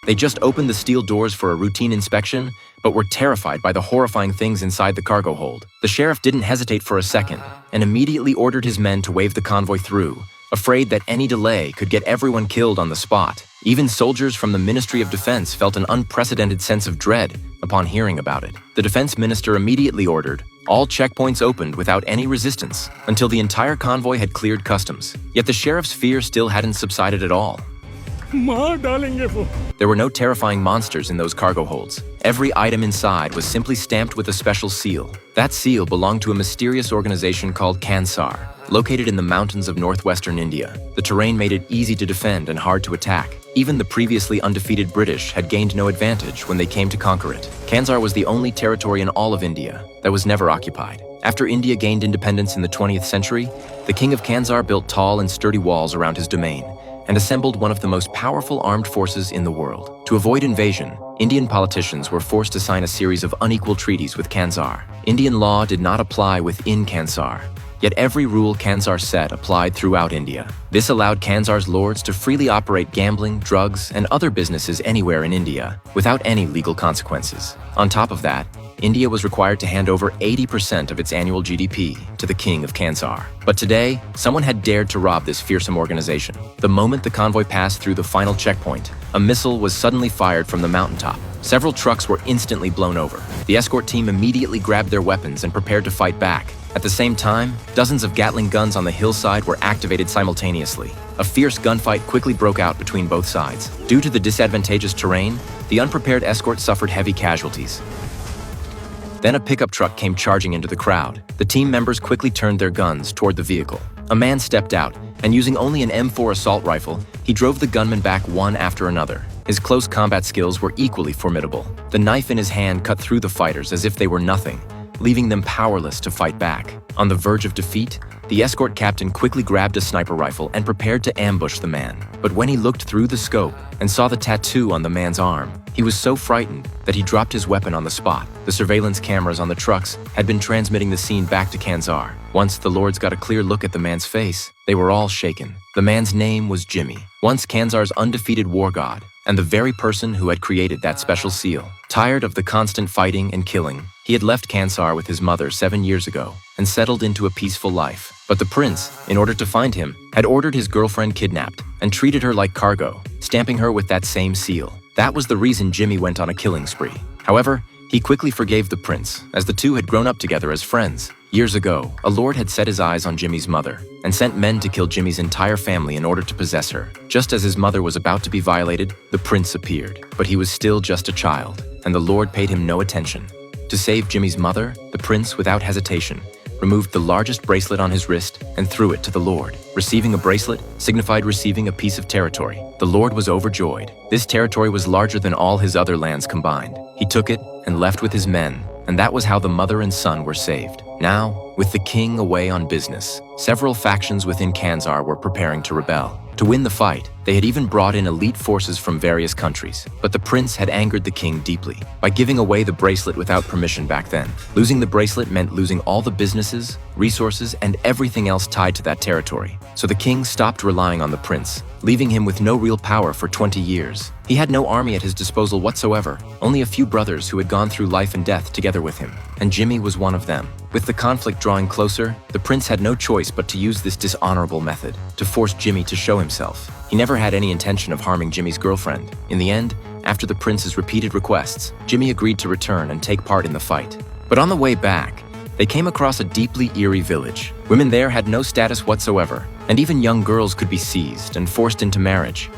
They just opened the steel doors for a routine inspection, but were terrified by the horrifying things inside the cargo hold. The sheriff didn't hesitate for a second and immediately ordered his men to wave the convoy through, afraid that any delay could get everyone killed on the spot. Even soldiers from the Ministry of Defense felt an unprecedented sense of dread upon hearing about it. The defense minister immediately ordered all checkpoints opened without any resistance until the entire convoy had cleared customs. Yet the sheriff's fear still hadn't subsided at all. There were no terrifying monsters in those cargo holds. Every item inside was simply stamped with a special seal. That seal belonged to a mysterious organization called Kansar, located in the mountains of northwestern India. The terrain made it easy to defend and hard to attack. Even the previously undefeated British had gained no advantage when they came to conquer it. Kansar was the only territory in all of India that was never occupied. After India gained independence in the 20th century, the king of Kansar built tall and sturdy walls around his domain and assembled one of the most powerful armed forces in the world. To avoid invasion, Indian politicians were forced to sign a series of unequal treaties with Kansar. Indian law did not apply within Kansar, yet every rule Kansar set applied throughout India. This allowed Kansar's lords to freely operate gambling, drugs, and other businesses anywhere in India without any legal consequences. On top of that, India was required to hand over 80% of its annual GDP to the king of Kansar. But today, someone had dared to rob this fearsome organization. The moment the convoy passed through the final checkpoint, a missile was suddenly fired from the mountaintop. Several trucks were instantly blown over. The escort team immediately grabbed their weapons and prepared to fight back. At the same time, dozens of Gatling guns on the hillside were activated simultaneously. A fierce gunfight quickly broke out between both sides. Due to the disadvantageous terrain, the unprepared escort suffered heavy casualties. Then a pickup truck came charging into the crowd. The team members quickly turned their guns toward the vehicle. A man stepped out, and using only an M4 assault rifle, he drove the gunmen back one after another. His close combat skills were equally formidable. The knife in his hand cut through the fighters as if they were nothing, leaving them powerless to fight back. On the verge of defeat, the escort captain quickly grabbed a sniper rifle and prepared to ambush the man. But when he looked through the scope and saw the tattoo on the man's arm, he was so frightened that he dropped his weapon on the spot. The surveillance cameras on the trucks had been transmitting the scene back to Kansar. Once the lords got a clear look at the man's face, they were all shaken. The man's name was Jimmy, once Kansar's undefeated war god, and the very person who had created that special seal. Tired of the constant fighting and killing, he had left Kansar with his mother 7 years ago and settled into a peaceful life. But the prince, in order to find him, had ordered his girlfriend kidnapped and treated her like cargo, stamping her with that same seal. That was the reason Jimmy went on a killing spree. However, he quickly forgave the prince, as the two had grown up together as friends. Years ago, a lord had set his eyes on Jimmy's mother and sent men to kill Jimmy's entire family in order to possess her. Just as his mother was about to be violated, the prince appeared. But he was still just a child, and the lord paid him no attention. To save Jimmy's mother, the prince, without hesitation, removed the largest bracelet on his wrist and threw it to the lord. Receiving a bracelet signified receiving a piece of territory. The lord was overjoyed. This territory was larger than all his other lands combined. He took it and left with his men, and that was how the mother and son were saved. Now, with the king away on business, several factions within Kansar were preparing to rebel. To win the fight, they had even brought in elite forces from various countries. But the prince had angered the king deeply by giving away the bracelet without permission back then. Losing the bracelet meant losing all the businesses, resources, and everything else tied to that territory. So the king stopped relying on the prince, leaving him with no real power for 20 years. He had no army at his disposal whatsoever, only a few brothers who had gone through life and death together with him, and Jimmy was one of them. With the conflict drawing closer, the prince had no choice but to use this dishonorable method to force Jimmy to show himself. He never had any intention of harming Jimmy's girlfriend. In the end, after the prince's repeated requests, Jimmy agreed to return and take part in the fight. But on the way back, they came across a deeply eerie village. Women there had no status whatsoever, and even young girls could be seized and forced into marriage.